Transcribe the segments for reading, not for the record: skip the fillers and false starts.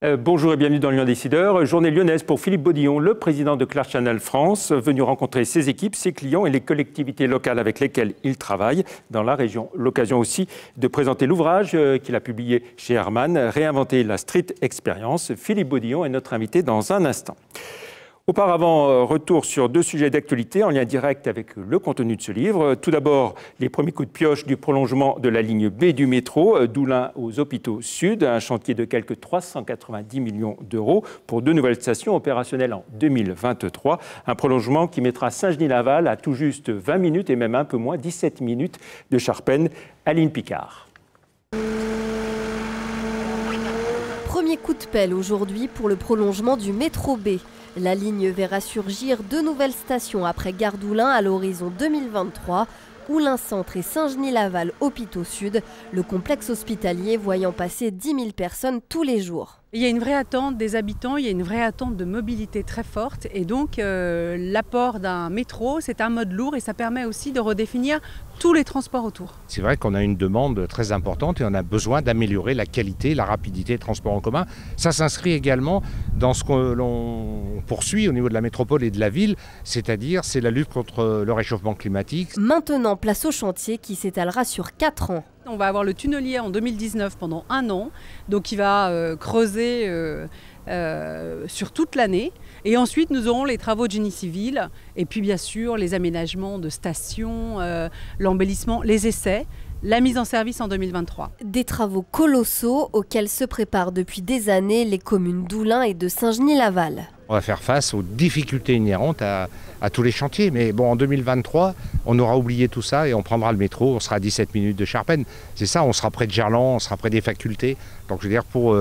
Bonjour et bienvenue dans Lyon Décideur. Journée lyonnaise pour Philippe Bodillon, le président de Clear Channel France, venu rencontrer ses équipes, ses clients et les collectivités locales avec lesquelles il travaille dans la région. L'occasion aussi de présenter l'ouvrage qu'il a publié chez Hermann, Réinventer la street experience. Philippe Bodillon est notre invité dans un instant. Auparavant, retour sur deux sujets d'actualité en lien direct avec le contenu de ce livre. Tout d'abord, les premiers coups de pioche du prolongement de la ligne B du métro d'Oulin aux Hôpitaux Sud, un chantier de quelques 390 millions d'euros pour deux nouvelles stations opérationnelles en 2023. Un prolongement qui mettra Saint-Genis-Laval à tout juste 20 minutes et même un peu moins, 17 minutes de Charpennes. Aline Picard. Premier coup de pelle aujourd'hui pour le prolongement du métro B. La ligne verra surgir deux nouvelles stations après Gare d'Oulin à l'horizon 2023. Oulin Centre et Saint-Genis-Laval Hôpitaux Sud, le complexe hospitalier voyant passer 10 000 personnes tous les jours. Il y a une vraie attente des habitants, il y a une vraie attente de mobilité très forte et donc l'apport d'un métro, c'est un mode lourd et ça permet aussi de redéfinir tous les transports autour. C'est vrai qu'on a une demande très importante et on a besoin d'améliorer la qualité, la rapidité des transports en commun. Ça s'inscrit également dans ce que l'on poursuit au niveau de la métropole et de la ville, c'est-à-dire c'est la lutte contre le réchauffement climatique. Maintenant, place au chantier qui s'étalera sur 4 ans. On va avoir le tunnelier en 2019 pendant 1 an, donc il va creuser sur toute l'année. Et ensuite, nous aurons les travaux de génie civil et puis bien sûr les aménagements de stations, l'embellissement, les essais, la mise en service en 2023. Des travaux colossaux auxquels se préparent depuis des années les communes d'Oulin et de Saint-Genis-Laval. On va faire face aux difficultés inhérentes à tous les chantiers. Mais bon, en 2023, on aura oublié tout ça et on prendra le métro, on sera à 17 minutes de Charpennes. C'est ça, on sera près de Gerland, on sera près des facultés. Donc je veux dire, pour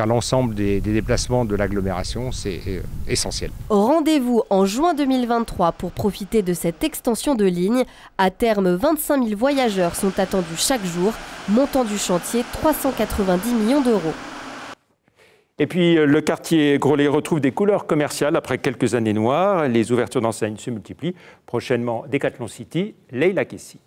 l'ensemble des déplacements de l'agglomération, c'est essentiel. Rendez-vous en juin 2023 pour profiter de cette extension de ligne. À terme, 25 000 voyageurs sont attendus chaque jour. Montant du chantier, 390 millions d'euros. Et puis, le quartier Groslay retrouve des couleurs commerciales après quelques années noires. Les ouvertures d'enseignes se multiplient. Prochainement, Decathlon City, Leïla Kessi.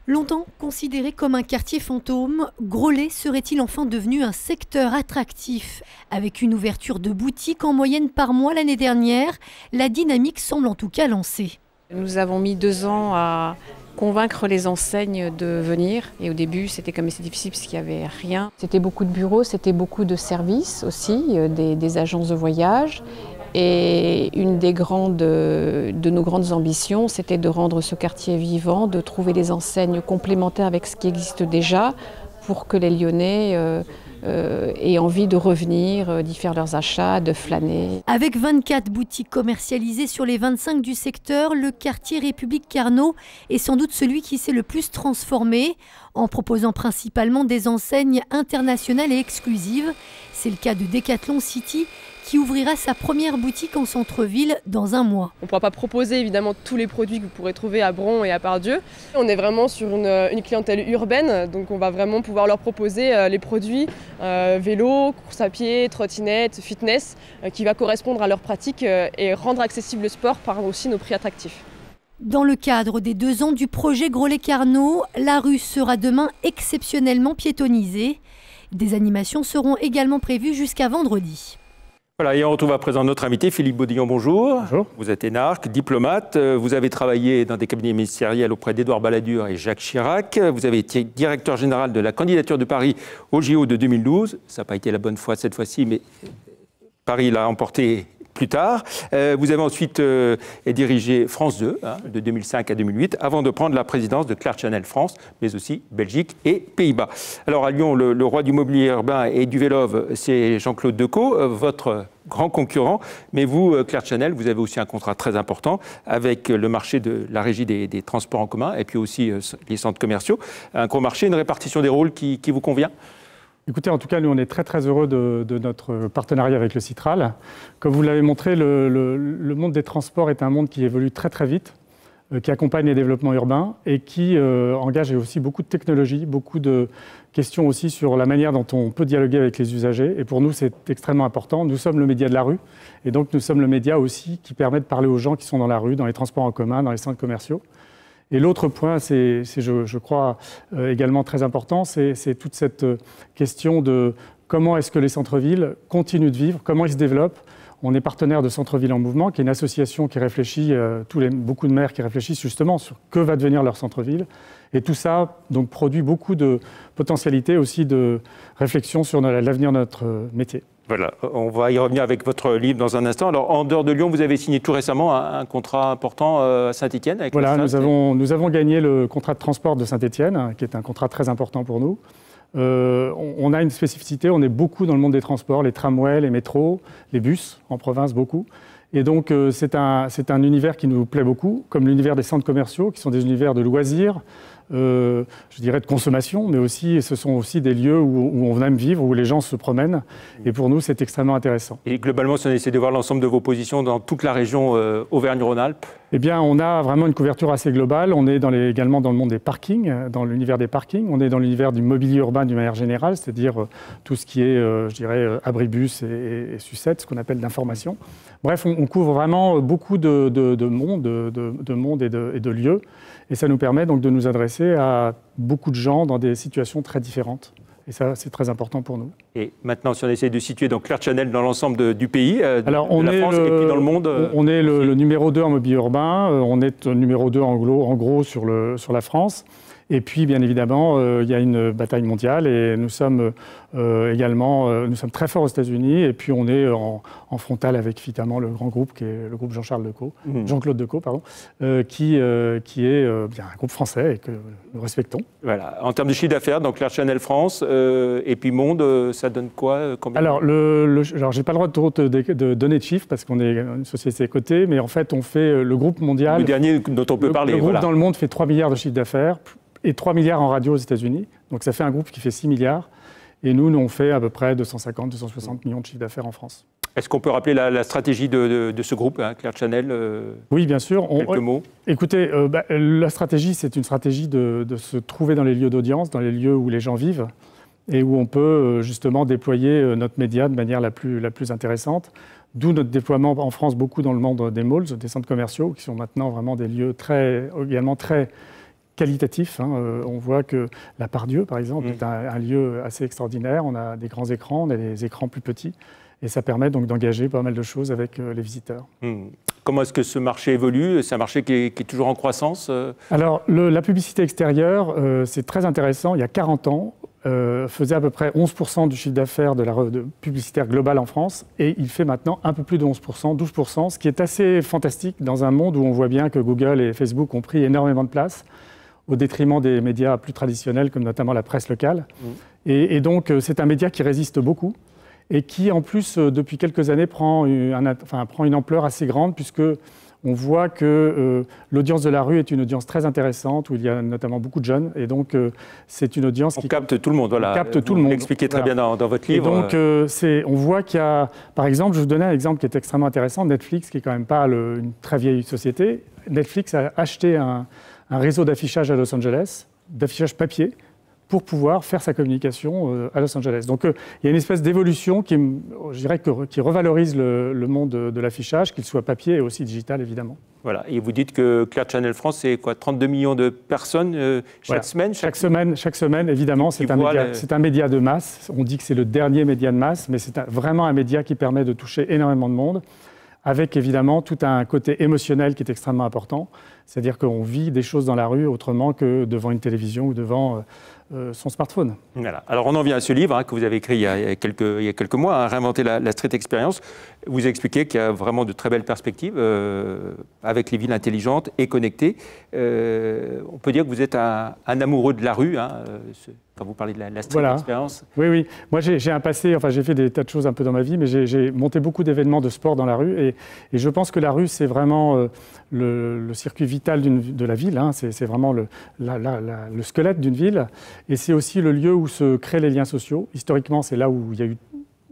Longtemps considéré comme un quartier fantôme, Groslay serait-il enfin devenu un secteur attractif? Avec une ouverture de boutiques en moyenne par mois l'année dernière, la dynamique semble en tout cas lancée. Nous avons mis 2 ans à convaincre les enseignes de venir. Et au début, c'était quand même assez difficile parce qu'il n'y avait rien. C'était beaucoup de bureaux, c'était beaucoup de services aussi, des agences de voyage. Et une de nos grandes ambitions, c'était de rendre ce quartier vivant, de trouver des enseignes complémentaires avec ce qui existe déjà pour que les Lyonnais aient envie de revenir, d'y faire leurs achats, de flâner. Avec 24 boutiques commercialisées sur les 25 du secteur, le quartier République Carnot est sans doute celui qui s'est le plus transformé, en proposant principalement des enseignes internationales et exclusives. C'est le cas de Decathlon City, qui ouvrira sa première boutique en centre-ville dans 1 mois. On ne pourra pas proposer évidemment tous les produits que vous pourrez trouver à Bron et à Pardieu. On est vraiment sur une clientèle urbaine, donc on va vraiment pouvoir leur proposer les produits vélo, course à pied, trottinette, fitness, qui va correspondre à leurs pratiques et rendre accessible le sport par aussi nos prix attractifs. Dans le cadre des 2 ans du projet Groslay-Carnot, la rue sera demain exceptionnellement piétonnisée. Des animations seront également prévues jusqu'à vendredi. Voilà, et on retrouve à présent notre invité, Philippe Bodillon, bonjour. Bonjour. Vous êtes énarque, diplomate, vous avez travaillé dans des cabinets ministériels auprès d'Édouard Balladur et Jacques Chirac. Vous avez été directeur général de la candidature de Paris au JO de 2012. Ça n'a pas été la bonne fois cette fois-ci, mais Paris l'a emporté plus tard. Vous avez ensuite dirigé France 2, de 2005 à 2008, avant de prendre la présidence de Clear Channel France, mais aussi Belgique et Pays-Bas. Alors à Lyon, le roi du mobilier urbain et du vélo, c'est Jean-Claude Decaux, votre grand concurrent. Mais vous, Clear Channel, vous avez aussi un contrat très important avec le marché de la régie des transports en commun et puis aussi les centres commerciaux. Un gros marché, une répartition des rôles qui vous convient ? Écoutez, en tout cas, nous, on est très, très heureux de notre partenariat avec le Citral. Comme vous l'avez montré, le monde des transports est un monde qui évolue très, très vite, qui accompagne les développements urbains et qui engage aussi beaucoup de technologies, beaucoup de questions aussi sur la manière dont on peut dialoguer avec les usagers. Et pour nous, c'est extrêmement important. Nous sommes le média de la rue et donc nous sommes le média aussi qui permet de parler aux gens qui sont dans la rue, dans les transports en commun, dans les centres commerciaux. Et l'autre point, je crois, également très important, c'est toute cette question de comment est-ce que les centres-villes continuent de vivre, comment ils se développent. On est partenaire de Centre-Ville en Mouvement, qui est une association qui réfléchit, beaucoup de maires qui réfléchissent justement sur que va devenir leur centre-ville. Et tout ça donc, produit beaucoup de potentialités aussi de réflexion sur l'avenir de notre métier. Voilà, on va y revenir avec votre livre dans un instant. Alors, en dehors de Lyon, vous avez signé tout récemment un contrat important à Saint-Étienne. Voilà, nous avons gagné le contrat de transport de Saint-Étienne, qui est un contrat très important pour nous. On a une spécificité, on est beaucoup dans le monde des transports, les tramways, les métros, les bus, en province beaucoup. Et donc c'est un univers qui nous plaît beaucoup, comme l'univers des centres commerciaux, qui sont des univers de loisirs, je dirais de consommation, mais aussi ce sont aussi des lieux où on aime vivre, où les gens se promènent. Et pour nous, c'est extrêmement intéressant. Et globalement, si on essaie de voir l'ensemble de vos positions dans toute la région Auvergne-Rhône-Alpes, eh bien, on a vraiment une couverture assez globale. On est également dans le monde des parkings, dans l'univers des parkings. On est dans l'univers du mobilier urbain d'une manière générale, c'est-à-dire tout ce qui est, je dirais, abribus et sucettes, ce qu'on appelle d'information. Bref, on couvre vraiment beaucoup de monde et de lieux. Et ça nous permet donc de nous adresser à beaucoup de gens dans des situations très différentes. Et ça, c'est très important pour nous. Et maintenant, si on essaie de situer donc Clear Channel dans l'ensemble du pays, de la France et puis dans le monde... On est le numéro 2 en mobilier urbain, on est numéro 2 en gros sur la France. Et puis, bien évidemment, il y a une bataille mondiale et nous sommes nous sommes très forts aux États-Unis. Et puis, on est en frontal avec, évidemment, le grand groupe, qui est le groupe Jean-Claude Decaux, qui est bien un groupe français et que nous respectons. Voilà. En termes de chiffre d'affaires, donc Clear Channel France et puis Monde, ça donne quoi Alors, j'ai pas le droit de donner de chiffres parce qu'on est une société cotée, mais en fait, on fait le groupe mondial. Le dernier dont on peut parler. Le groupe dans le monde fait 3 milliards de chiffre d'affaires et 3 milliards en radio aux États-Unis. Donc ça fait un groupe qui fait 6 milliards. Et nous, on fait à peu près 250-260 millions de chiffre d'affaires en France. Est-ce qu'on peut rappeler la stratégie de ce groupe, Clear Channel Oui, bien sûr. Quelques mots. Écoutez, la stratégie, c'est une stratégie de se trouver dans les lieux d'audience, dans les lieux où les gens vivent, et où on peut justement déployer notre média de manière la plus intéressante. D'où notre déploiement en France, beaucoup dans le monde des malls, des centres commerciaux, qui sont maintenant vraiment des lieux également très qualitatif. On voit que la Part-Dieu, par exemple, est un lieu assez extraordinaire. On a des grands écrans, on a des écrans plus petits. Et ça permet donc d'engager pas mal de choses avec les visiteurs. Comment est-ce que ce marché évolue? C'est un marché qui est toujours en croissance? Alors, la publicité extérieure, c'est très intéressant. Il y a 40 ans, faisait à peu près 11% du chiffre d'affaires de publicitaire global en France. Et il fait maintenant un peu plus de 11%, 12%, ce qui est assez fantastique dans un monde où on voit bien que Google et Facebook ont pris énormément de place, au détriment des médias plus traditionnels, comme notamment la presse locale. Et donc, c'est un média qui résiste beaucoup et qui, en plus, depuis quelques années, prend une ampleur assez grande, puisque on voit que l'audience de la rue est une audience très intéressante, où il y a notamment beaucoup de jeunes. Et donc, c'est une audience qui capte tout le monde. Voilà. Capte tout le monde. Vous l'expliquez très bien dans votre livre. Et donc, on voit qu'il y a... Par exemple, je vous donnais un exemple qui est extrêmement intéressant. Netflix, qui est quand même pas une très vieille société. Netflix a acheté un réseau d'affichage à Los Angeles, d'affichage papier, pour pouvoir faire sa communication à Los Angeles. Donc il y a une espèce d'évolution qui revalorise le monde de l'affichage, qu'il soit papier et aussi digital, évidemment. Voilà. Et vous dites que Clear Channel France, c'est quoi, 32 millions de personnes chaque semaine Chaque semaine, évidemment. C'est un média de masse. On dit que c'est le dernier média de masse, mais c'est vraiment un média qui permet de toucher énormément de monde, avec évidemment tout un côté émotionnel qui est extrêmement important. C'est-à-dire qu'on vit des choses dans la rue autrement que devant une télévision ou devant son smartphone. Voilà. Alors on en vient à ce livre que vous avez écrit il y a quelques mois, Réinventer la street experience. Vous expliquez qu'il y a vraiment de très belles perspectives avec les villes intelligentes et connectées. On peut dire que vous êtes un amoureux de la rue, quand vous parlez de la street experience. Oui. Moi j'ai un passé, j'ai fait des tas de choses un peu dans ma vie, mais j'ai monté beaucoup d'événements de sport dans la rue et je pense que la rue c'est vraiment le circuit vital de la ville, c'est vraiment le squelette d'une ville. Et c'est aussi le lieu où se créent les liens sociaux. Historiquement, c'est là où il y a eu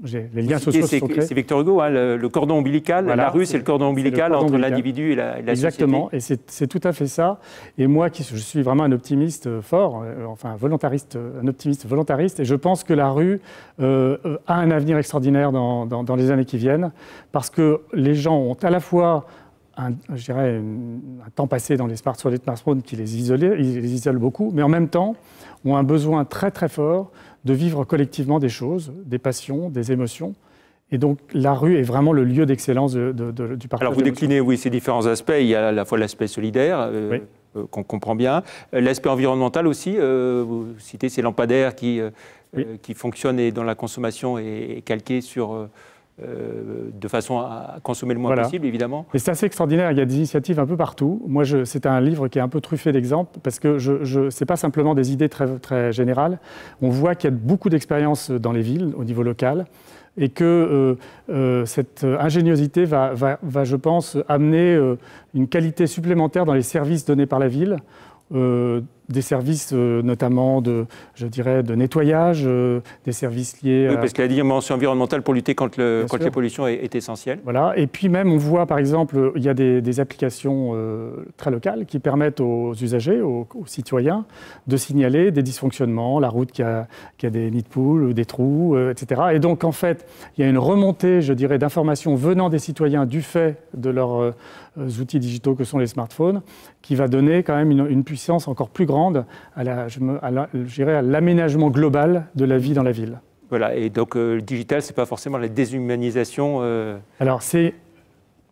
les liens sociaux se sont créés. C'est Victor Hugo, le cordon ombilical. Voilà, la rue, c'est le cordon ombilical entre l'individu et la société. Exactement, et c'est tout à fait ça. Et moi, je suis vraiment un optimiste fort, un optimiste volontariste, et je pense que la rue a un avenir extraordinaire dans les années qui viennent, parce que les gens ont à la fois je dirais, un temps passé sur les smartphones qui les isole beaucoup, mais en même temps ont un besoin très très fort de vivre collectivement des choses, des passions, des émotions. Et donc la rue est vraiment le lieu d'excellence du partage. Alors vous déclinez, oui, ces différents aspects. Il y a à la fois l'aspect solidaire, oui, qu'on comprend bien, l'aspect environnemental aussi. Vous citez ces lampadaires qui fonctionnent et dont la consommation est calquée sur... de façon à consommer le moins possible, évidemment. Et c'est assez extraordinaire, il y a des initiatives un peu partout. Moi, c'est un livre qui est un peu truffé d'exemples, parce que ce n'est pas simplement des idées très, très générales. On voit qu'il y a beaucoup d'expériences dans les villes, au niveau local, et que cette ingéniosité va, je pense, amener une qualité supplémentaire dans les services donnés par la ville, des services notamment de nettoyage, des services liés... Oui, parce que la dimension environnementale pour lutter contre les pollutions est essentielle. Voilà. Et puis même, on voit par exemple, il y a des applications très locales qui permettent aux usagers, aux citoyens, de signaler des dysfonctionnements, la route qui a des nids de poules, des trous, etc. Et donc en fait, il y a une remontée, je dirais, d'informations venant des citoyens du fait de leurs outils digitaux que sont les smartphones, qui va donner quand même une puissance encore plus grande à l'aménagement global de la vie dans la ville. Voilà, et donc le digital, ce n'est pas forcément la déshumanisation. Alors c'est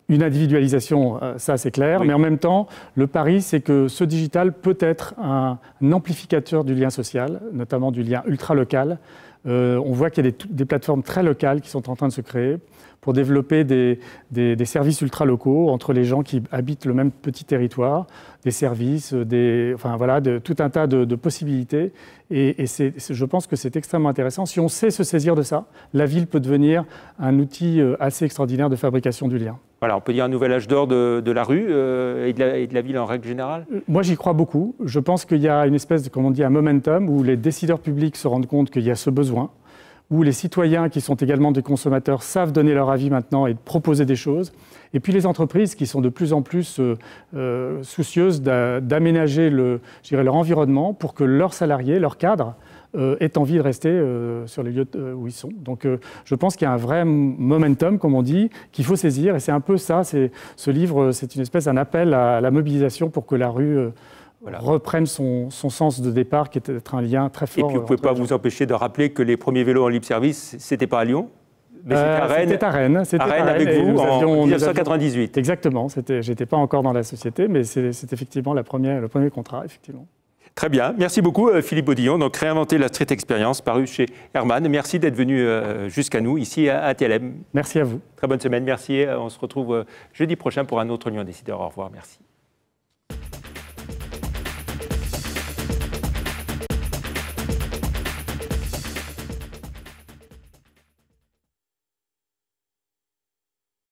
une individualisation, ça c'est clair, oui, mais en même temps, le pari, c'est que ce digital peut être un amplificateur du lien social, notamment du lien ultra-local. On voit qu'il y a des plateformes très locales qui sont en train de se créer pour développer des services ultra-locaux entre les gens qui habitent le même petit territoire, des services, tout un tas de possibilités. Et je pense que c'est extrêmement intéressant. Si on sait se saisir de ça, la ville peut devenir un outil assez extraordinaire de fabrication du lien. Voilà, on peut dire un nouvel âge d'or de la rue et de la ville en règle générale. Moi, j'y crois beaucoup. Je pense qu'il y a une espèce de, comme on dit, un momentum où les décideurs publics se rendent compte qu'il y a ce besoin, où les citoyens, qui sont également des consommateurs, savent donner leur avis maintenant et proposer des choses. Et puis les entreprises qui sont de plus en plus soucieuses d'aménager leur environnement pour que leurs salariés, leurs cadres, aient envie de rester sur les lieux où ils sont. Donc je pense qu'il y a un vrai momentum, comme on dit, qu'il faut saisir. Et c'est un peu ça, ce livre, c'est une espèce d'un appel à la mobilisation pour que la rue... reprenne son sens de départ, qui était un lien très fort. Et puis vous ne pouvez pas vous empêcher de rappeler que les premiers vélos en libre service, ce n'était pas à Lyon, mais c'était à Rennes. C'était à Rennes avec vous en 1998. Exactement, je n'étais pas encore dans la société, mais c'est effectivement le premier contrat, effectivement. Très bien, merci beaucoup Philippe Bodillon. Donc Réinventer la street experience, paru chez Hermann. Merci d'être venu jusqu'à nous, ici à TLM. Merci à vous. Très bonne semaine, merci. On se retrouve jeudi prochain pour un autre Lyon Décideur. Au revoir, merci.